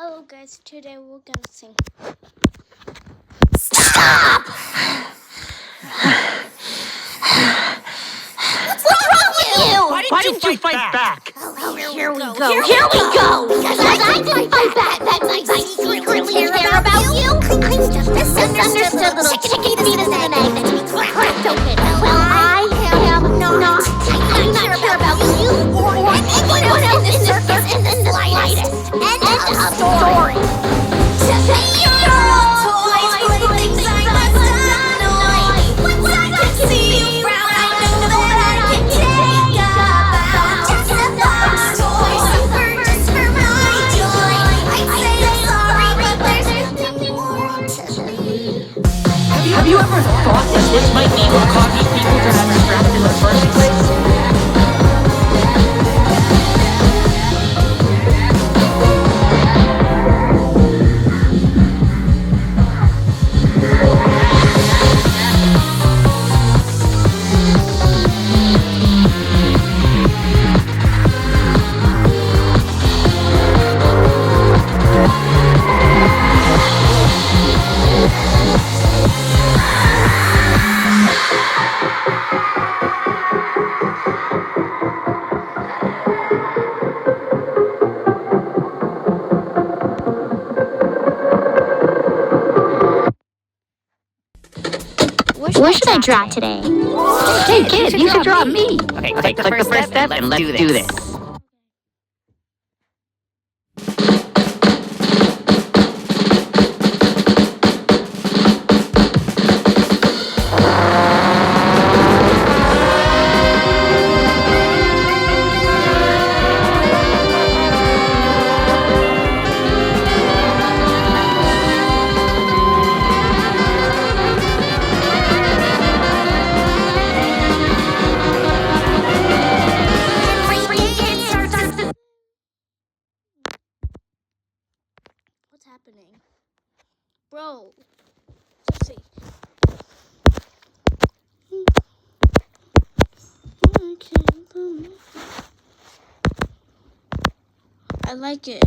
Hello guys, today we're gonna sing. Stop! What's wrong with you? Why didn't you fight back? Oh, here we go. Because I didn't fight back. That I secretly care about you. I'm just a misunderstood little chicken fetus in an egg that we cracked open. Well, I am not. I do not care about you or anyone else in this circus in the slightest. End of story. Have you ever thought that this might be what caused these people to have abstraction in the first place? What should I draw today? Hey kid, you should draw me. Okay, click the first step and let's do this. What's happening? Bro, let's see. I like it.